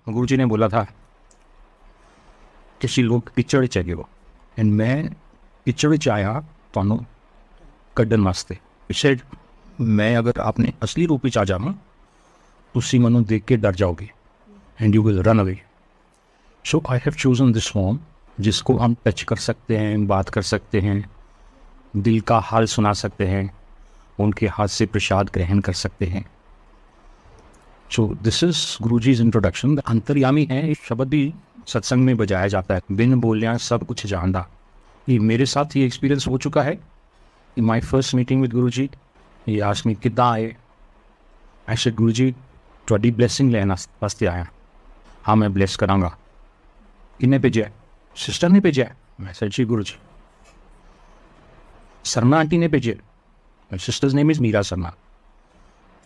गुरुजी ने बोला था किसी लोग किचड़ चाहिए हो एंड मैं किचड़ आया ਤੁਹਾਨੂੰ ਕੱਢਣ ਵਾਸਤੇ ਪਿੱਛੇ मैं अगर आपने असली रूप में आ जावां ਤੁਸੀਂ ਮੈਨੂੰ देख के डर जाओगे and you will run away. So I have chosen this form जिसको हम टच कर सकते हैं, बात कर सकते हैं, दिल का हाल सुना सकते हैं, उनके हाथ से प्रसाद ग्रहण कर सकते हैं। So this is Guruji's introduction. अंतर्यामी है, इस शब्द भी सत्संग में बजाया जाता है, बिन बोलिया सब कुछ जानदा। ये मेरे साथ ये एक्सपीरियंस हो चुका है। इन माई फर्स्ट मीटिंग विद गुरुजी ये आस्क्ड मी किद्दां आए। आई सेड गुरुजी तुहाडी ब्लैसिंग लैन वास्ते आया। हाँ मैं ब्लैस करांगा। किन्ने भेजा? सिस्टर ने भेजा। मैं सेड जी गुरुजी। शर्मा आंटी ने भेजे। My sister's name is Meera Sharma.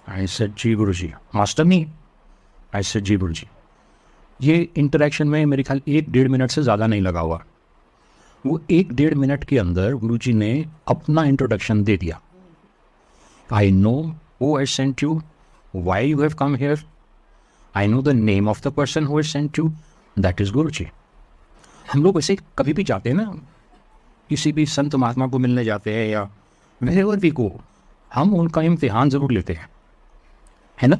I said जी गुरुजी। मास्टर नहीं? आई सेड जी गुरुजी। ये इंटरेक्शन में मेरे ख्याल 1-1.5 मिनट से ज़्यादा नहीं लगा हुआ। वो 1-1.5 मिनट के अंदर गुरुजी ने अपना इंट्रोडक्शन दे दिया। I know who has sent you, why you have come here, I know the name of the person who has sent you, that is Guruji. हम लोग वैसे कभी भी जाते हैं ना, किसी भी संत महात्मा को मिलने जाते हैं या wherever we go, हम उनका इम्तिहान ज़रूर लेते हैं, है ना।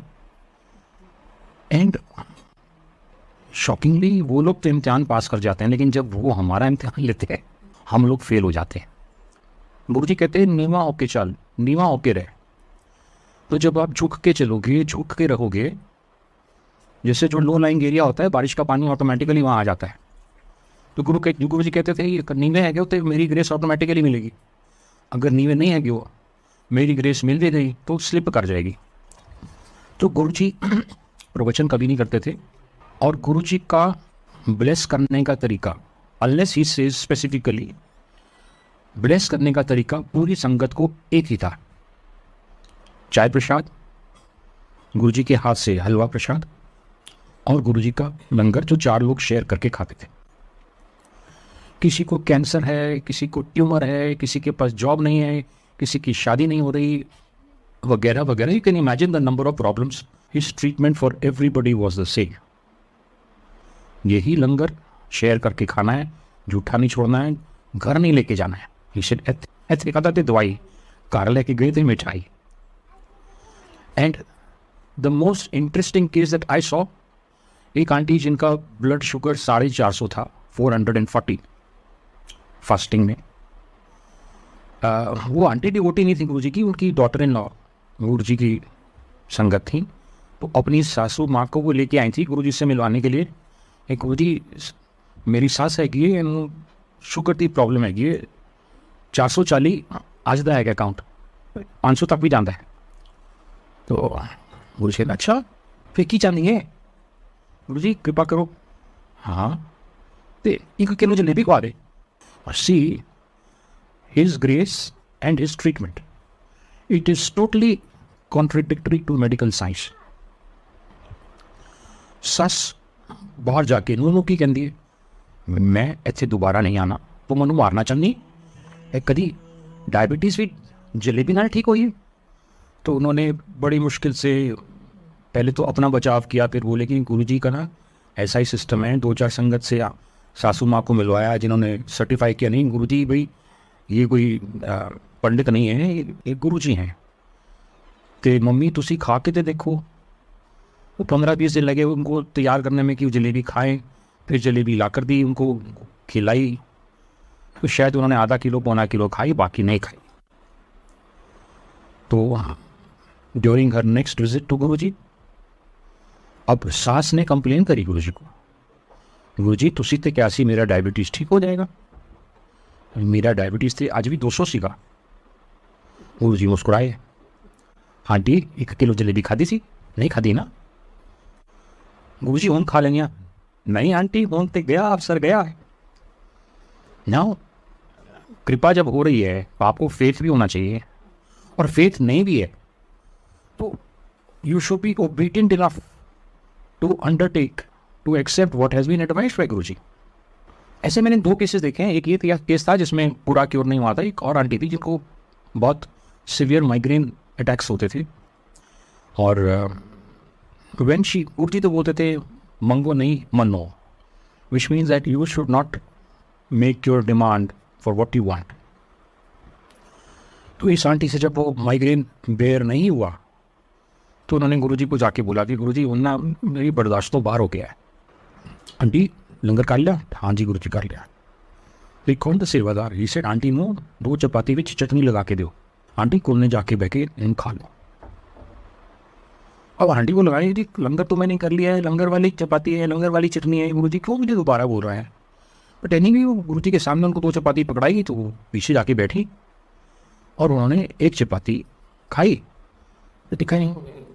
एंड शॉकिंगली वो लोग तो इम्तिहान पास कर जाते हैं, लेकिन जब वो हमारा इम्तिहान लेते हैं हम लोग फेल हो जाते हैं। गुरुजी कहते हैं नीवा होके चल, नीवा होके रह। तो जब आप झुक के चलोगे, झुक के रहोगे, जैसे जो लो लाइंग एरिया होता है बारिश का पानी ऑटोमेटिकली वहाँ आ जाता है। तो गुरुजी कहते थे ये नीवे है गए तो मेरी ग्रेस ऑटोमेटिकली मिलेगी, अगर नीवे नहीं है कि वो मेरी ग्रेस मिल भी गई तो स्लिप कर जाएगी। तो गुरुजी प्रवचन कभी नहीं करते थे, और गुरुजी का ब्लेस करने का तरीका, unless he says specifically, bless करने का तरीका पूरी संगत को एक ही था। चाय प्रसाद, गुरुजी के हाथ से हलवा प्रसाद, और गुरुजी का लंगर जो 4 लोग शेयर करके खाते थे। किसी को कैंसर है, किसी को ट्यूमर है, किसी के पास जॉब नहीं है, किसी की शादी नहीं हो रही, वगैरह वगैरह। You can imagine the number of problems. His treatment for everybody was the same. यही लंगर शेयर करके खाना है, जूठा नहीं छोड़ना है, घर नहीं लेके जाना है। ही सेड इत्थे कहता थे दवाई, घर लेके गए थे मिठाई। And the most interesting case that I saw, एक आंटी जिनका ब्लड शुगर 450 था, 440 फास्टिंग में। वो आंटी डिवोटी नहीं थी गुरुजी की, उनकी डॉटर इन लॉ गुरुजी की संगत थी। तो अपनी सासू माँ को वो लेके आई थी गुरुजी से मिलवाने के लिए। एक गुरुजी मेरी सास है कि शुगर की प्रॉब्लम है कि 440 आज का है अकाउंट, 500 तक भी जाता है। तो गुरुजी ने अच्छा फिर की चाहनी है गुरुजी कृपा करो। हाँ तो 1 किलो जलेबी खवा दे। See his grace and his treatment, it is totally contradictory to medical science। सस बाहर जाके नूनू की कहती है मैं इत्थे दोबारा नहीं आना, तो मैनू मारना चाहनी है। कभी डायबिटीज़ भी जलेबी नाल ठीक हुई है। तो उन्होंने बड़ी मुश्किल से पहले तो अपना बचाव किया, फिर बोले कि गुरुजी का ना ऐसा ही सिस्टम है, 2-4 संगत से सासू माँ को मिलवाया जिन्होंने सर्टिफाई किया, नहीं गुरुजी भाई ये कोई पंडित नहीं है, ये गुरुजी हैं। तो मम्मी तुसी खा के तो देखो। वो 15-20 दिन लगे उनको तैयार करने में कि वो जलेबी खाएं। फिर जलेबी ला कर दी, उनको खिलाई, तो शायद उन्होंने आधा किलो 1.25 किलो खाई, बाकी नहीं खाई। तो during her next visit to Guruji, अब सास ने कंप्लेन करी गुरुजी को, गुरुजी तुसी ते क्या सी मेरा डायबिटीज़ ठीक हो जाएगा। मेरा डायबिटीज़ तो अज भी 200 सीगा। गुरुजी मुस्कुराए, आंटी 1 किलो जलेबी खाधी सी? नहीं खाधी ना। गुरुजी हुण खा लेंगे। नहीं आंटी हुण ते गया, अवसर गया है ना। कृपा जब हो रही है तो आपको फेथ भी होना चाहिए, और फेथ नहीं भी है तो you should be obedient enough to undertake to accept what has been advised by Guruji. ऐसे मैंने 2 केसेस देखे हैं। एक ये केस था जिसमें पूरा क्योर नहीं हुआ था। एक और आंटी थी जिनको बहुत सीवियर माइग्रेन अटैक्स होते थे, और व्हेन शी, गुरुजी तो बोलते थे मंगो नहीं मनो, which means that you should not make your demand for what you want. तो इस आंटी से जब वो माइग्रेन बेयर नहीं हुआ तो उन्होंने गुरुजी को जाके बोला कि गुरुजी वरना मेरी बर्दाश्त तो बाहर हो गया है। आंटी लंगर कर लिया? हाँ जी गुरुजी कर लिया। तो कौन सा सेवादार? ही सेड आंटी नो 2 चपाती विच चटनी लगा के दो। आंटी कोने जाके बह के इन खा लो। अब आंटी को लगाई जी लंगर तो मैंने कर लिया है, लंगर वाली चपाती है, लंगर वाली चटनी है, गुरुजी क्यों मुझे दोबारा बोल रहे हैं? बट एनीवे वो गुरुजी के सामने उनको 2 चपाती पकड़ाई तो वो पीछे जाके बैठी और उन्होंने 1 चपाती खाई। तो दिखाई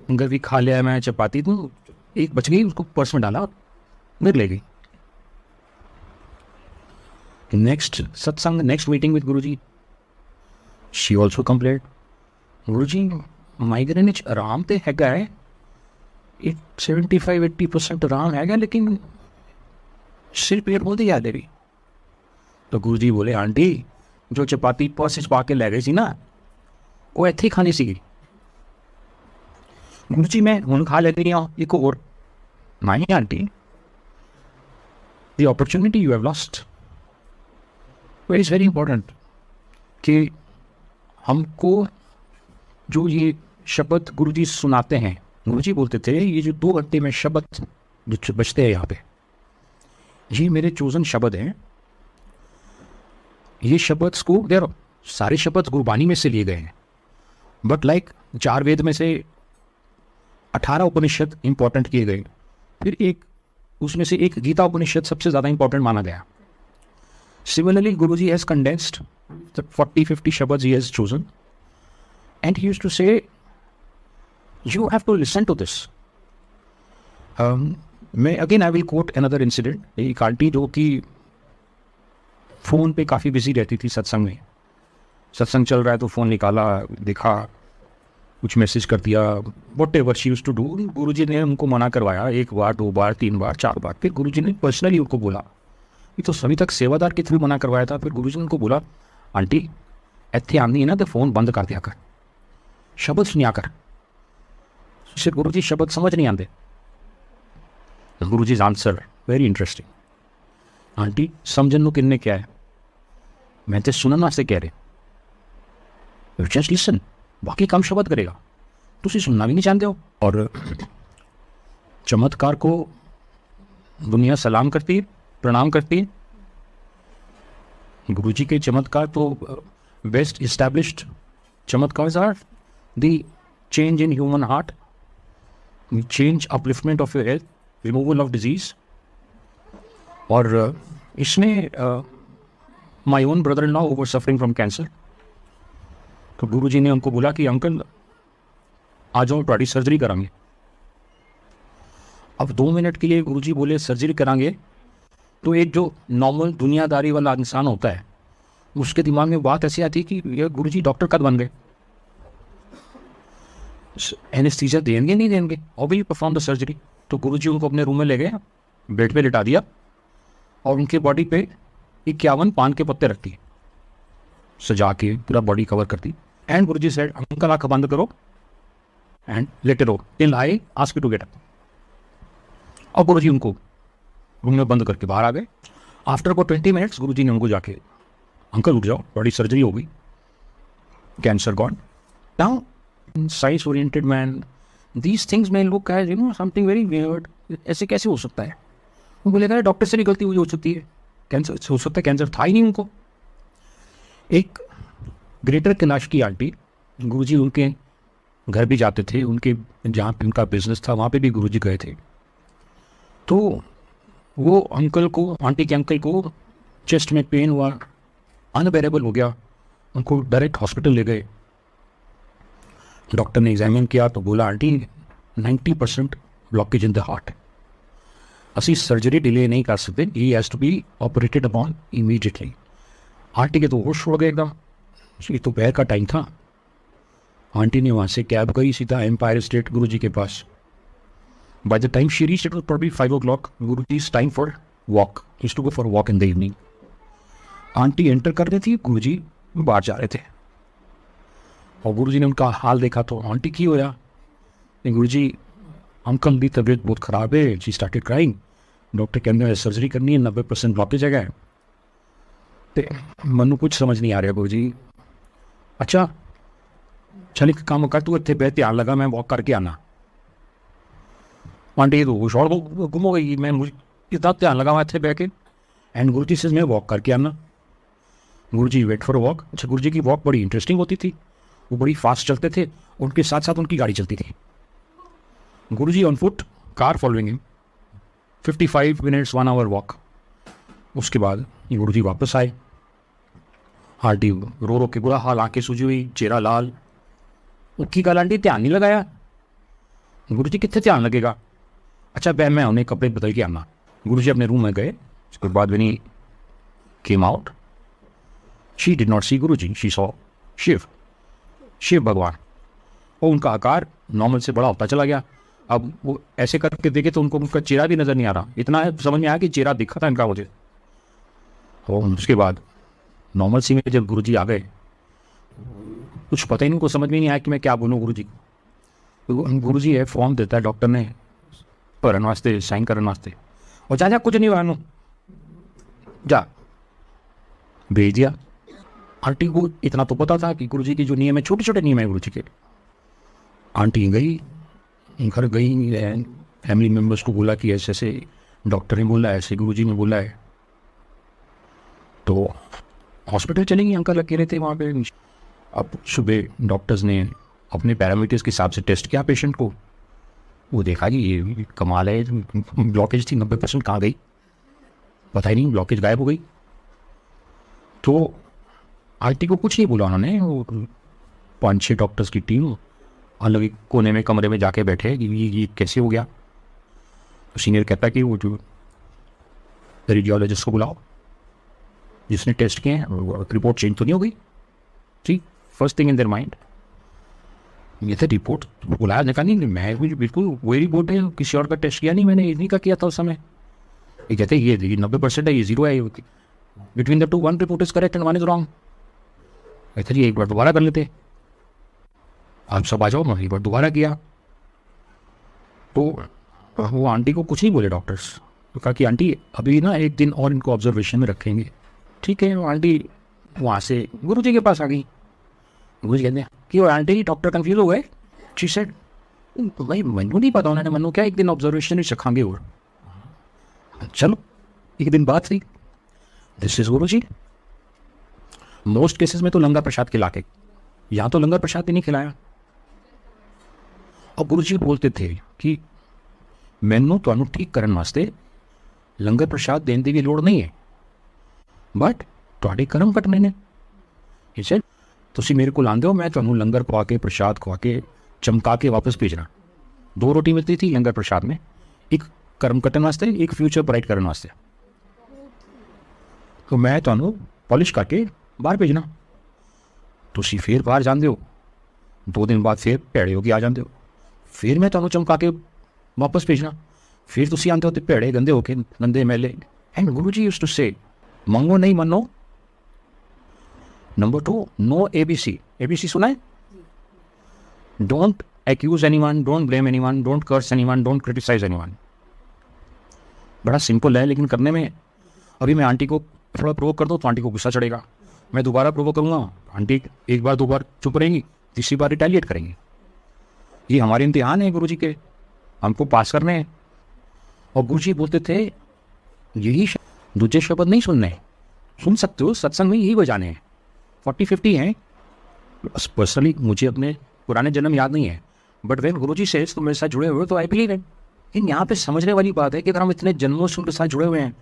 लंगर भी खा लिया मैं, चपाती तो एक बच गई, उसको पर्स में डाला, घर ले गई। नेक्स्ट सत्संग, next meeting with Guruji, she also complaint, Guruji migraine आराम तो हैगा है, 75-80% आराम हैगा, लेकिन सिर पीड़ बोलती याद है भी। तो गुरुजी बोले आंटी जो चपाती पर्स पा के लै गई सी ना वो इत्थे खानी सी। गुरुजी मैं हुण खा लेती हाँ एक और। नहीं aunty, the opportunity you have lost. It is very important कि हमको जो ये शब्द गुरुजी सुनाते हैं, गुरुजी बोलते थे ये जो 2 घंटे में शब्द जो बचते हैं यहाँ पे, ये मेरे चोजन शब्द हैं। ये शब्द को देर सारे शब्द गुरबानी में से लिए गए हैं, बट लाइक 4 वेद में से 18 उपनिषद इंपॉर्टेंट किए गए, फिर एक उसमें से एक गीता उपनिषद सबसे ज़्यादा इंपॉर्टेंट माना गया। Similarly Guruji has condensed the 40-50 shabads he has chosen, and he used to say you have to listen to this. मैं again I will quote another incident. एक आंटी जो कि फ़ोन पे काफ़ी बिजी रहती थी सत्संग में, सत्संग चल रहा है तो फ़ोन निकाला, देखा, कुछ मैसेज कर दिया, whatever she used to do. Guruji ने उनको मना करवाया 1 बार 2 बार 3 बार 4 बार, फिर गुरुजी ने पर्सनली उनको बोला, ये तो सभी तक सेवादार के थ्रू मना करवाया था। फिर गुरुजी ने उनको बोला आंटी इत्थे आनी है ना तो फ़ोन बंद कर दिया कर, शब्द सुनिया कर। इससे गुरुजी शब्द समझ नहीं आते। Guruji's answer very interesting, aunty समझन नूं किन्ने क्या है, मैं तो सुनन वास्ते कह रहे, जस्ट लिसन, बाकी काम शब्द करेगा, तुसी सुनना भी नहीं चाहते हो। और चमत्कार को दुनिया सलाम करती है, प्रणाम करती है। गुरुजी के चमत्कार तो बेस्ट इस्टेब्लिश्ड चमत्कार are the change in human heart, change upliftment of your health, removal of disease. और इसमें my own brother in law who was suffering from cancer, तो गुरुजी ने उनको बोला कि अंकल आ जाओ थोड़ी सर्जरी करांगे। अब 2 मिनट के लिए गुरुजी बोले सर्जरी करांगे, तो एक जो नॉर्मल दुनियादारी वाला इंसान होता है उसके दिमाग में बात ऐसी आती है कि ये गुरुजी डॉक्टर कब बन गए, एनेस्थीसिया देंगे नहीं देंगे, और भी परफॉर्म द सर्जरी। तो गुरुजी उनको अपने रूम में ले गए, बेड पे लिटा दिया और उनके बॉडी पे 51 पान के पत्ते रख दिए, सजा के पूरा बॉडी कवर कर दी। एंड गुरुजी सेड अंकल आंख बंद करो एंड लेटे रहो till I ask you to get up. और गुरुजी उनको रूम में बंद करके बाहर आ गए। आफ्टर अबाउट 20 मिनट्स गुरुजी ने उनको जाके अंकल उठ जाओ बॉडी सर्जरी हो गई, cancer gone. Now science oriented man these things में look as something very weird, ऐसे कैसे हो सकता है? वो बोलेगा डॉक्टर से भी गलती हुई हो सकती है, कैंसर हो सकता है, कैंसर था ही नहीं उनको। एक ग्रेटर कैलाश की आंटी, गुरुजी उनके घर भी जाते थे, उनके जहाँ पे उनका बिजनेस था वहाँ पे भी गुरुजी गए थे। तो वो अंकल को, आंटी के अंकल को चेस्ट में पेन हुआ, अनबेरेबल हो गया, उनको डायरेक्ट हॉस्पिटल ले गए। डॉक्टर ने एग्जामिन किया तो बोला aunty 90% blockage in the heart, असी सर्जरी डिले नहीं कर सकते, he has to be operated upon immediately. Aunty के तो होश उड़ गए एकदम, ये तो दोपहर का टाइम था। आंटी ने वहाँ से कैब गई सीधा एम्पायर स्टेट गुरुजी के पास। By the time she reached, it was probably 5 o'clock. Guruji's time for walk. He used to go for a walk in the evening. Aunty enter कर रही थी, गुरुजी बाहर जा रहे थे। और गुरुजी ने उनका हाल देखा तो आंटी की होया, गुरुजी अंकल की तबीयत बहुत ख़राब है, शी स्टार्टेड क्राइंग, डॉक्टर कहते हैं सर्जरी करनी है, 90% ब्लॉकेज है। तो मनु कुछ समझ नहीं आ रहा गुरु जी। अच्छा चल एक काम कर, तू इतने बह ध्यान लगा, मैं वॉक करके आना। आंटी तो शॉर्ट गुम हो गई, मैं मुझे इतना ध्यान लगा वहाँ इतने बह के। एंड गुरु जी से मैं वॉक करके आना। गुरु जी वेट फॉर वॉक। अच्छा गुरु जी की वॉक बड़ी इंटरेस्टिंग होती थी, वो बड़ी फास्ट चलते थे, उनके साथ साथ उनकी गाड़ी चलती थी। Guru ji on foot, car following him, 55 minutes 1 hour walk. उसके बाद गुरु जी वापस आए, आंटी रो रो के बुरा हाल, आंखें सूजी हुई, चेहरा लाल। उसकी गल आंटी ध्यान नहीं लगाया। गुरु जी कितने ध्यान लगेगा। अच्छा मैं उन्हें कपड़े बदल के आना। गुरु जी अपने रूम में गए। उसके बाद when he came out, she did not see Guru ji, she saw Shiv भगवान। और उनका आकार नॉर्मल से बड़ा होता चला गया। अब वो ऐसे करके देखे तो उनको उनका चेहरा भी नज़र नहीं आ रहा, इतना समझ में आया कि चेहरा दिखा था इनका मुझे। और उसके बाद नॉर्मल सी में जब गुरु जी आ गए, कुछ पता ही नहीं, उनको समझ में नहीं आया कि मैं क्या बोलूँ गुरु जी को। गुरु जी है फॉर्म देता है डॉक्टर ने भरन वास्ते, साइन करने वास्ते, और जा कुछ नहीं हुआ, जा भेज दिया। आंटी को इतना तो पता था कि गुरु जी की जो नियम है, छोटे छोटे नियम है गुरु जी के। आंटी गई, घर गई, फैमिली मेम्बर्स को बोला कि ऐसे ऐसे डॉक्टर ने बोला है, ऐसे गुरु जी ने बोला है। तो हॉस्पिटल चलेंगे, अंकल अकेले थे वहाँ पे। अब सुबह डॉक्टर्स ने अपने पैरामीटर्स के हिसाब से टेस्ट किया पेशेंट को। वो देखा कि ये कमाल है, ब्लॉकेज थी 90%, कहाँ गई पता ही नहीं, ब्लॉकेज गायब हो गई। तो आंटी को कुछ नहीं बोला उन्होंने। वो 5-6 डॉक्टर्स की टीम अलग एक कोने में कमरे में जाके बैठे कि ये कैसे हो गया। तो सीनियर कहता कि वो जो रेडियोलॉजिस्ट को बुलाओ जिसने टेस्ट किए हैं, रिपोर्ट चेंज तो नहीं हो गई। ठीक, first thing in their mind ये था। रिपोर्ट बुलाया, देखा नहीं, मैं बिल्कुल वही रिपोर्ट है, किसी और का टेस्ट किया नहीं मैंने, इन्हीं का किया था उस समय। ये कहते हैं ये 90% है, ये 0 है, between the two 1 report is correct and 1 is wrong. कहते जी एक बार दोबारा कर लेते, आप सब आ जाओ। मैं एक बार दोबारा किया तो वो आंटी को कुछ नहीं बोले डॉक्टर्स। तो कहा कि आंटी अभी ना 1 दिन और इनको ऑब्जर्वेशन में रखेंगे। ठीक है, वो आंटी वहाँ से गुरु जी के पास आ गई। गुरु जी कहते हैं कि वो आंटी डॉक्टर कन्फ्यूज हो गए। शी सेड भाई मनु नहीं पता, उन्होंने मनु क्या 1 दिन ऑब्जर्वेशन में रखेंगे। और चलो 1 दिन बाद सही, this is Guru ji. Most cases में तो लंगर प्रसाद खिला के, यहाँ तो लंगर प्रसाद ही नहीं खिलाया। और गुरु जी बोलते थे कि मैनू तुहानू ठीक करने वास्ते लंगर प्रसाद देने की लोड़ नहीं है, बट तुहाडे कर्म कटने ने। इसे तुसी मेरे को लांदे हो, मैं तुहानू लंगर खवा के, प्रसाद खवा के, चमका के वापस भेजना। 2 रोटी मिलती थी लंगर प्रसाद में, एक कर्म कटन वास्ते, एक फ्यूचर ब्राइट करने वास्ते। तो मैं तुहानू पॉलिश करके बाहर भेजना, तुसी फिर बाहर जाते हो, 2 दिन बाद फिर भैड़े हो के आ जाते हो, फिर मैं तुहानू चमका के वापस भेजना, फिर तुसी आते हो तो भैड़े गंदे होके, गंदे मैले। And Guru ji used to से मंगो नहीं मनो। Number 2, no ABC। ABC सुना है? Don't accuse anyone, don't blame anyone, don't curse anyone, don't criticise anyone. बड़ा सिंपल है, लेकिन करने में अभी मैं आंटी को थोड़ा प्रोवोक कर दूँ तो आंटी को गुस्सा चढ़ेगा। मैं दोबारा प्रोवोक करूँगा, आंटी 1 बार 2 बार चुप रहेंगी, तीसरी बार रिटेलिएट करेंगी। ये हमारे इम्तिहान है गुरु जी के, हमको पास करने हैं। और गुरु जी बोलते थे यही दूसरे शब्द नहीं सुनने, सुन सकते हो, सत्संग में यही बजाने हैं। 40-50 हैं। पर्सनली मुझे अपने पुराने जन्म याद नहीं है, बट वेन गुरु जी से तो मेरे साथ जुड़े हुए हो तो आई बिलीव इट। इन यहाँ पे समझने वाली बात है कि अगर हम इतने जन्मों से उनके साथ जुड़े हुए हैं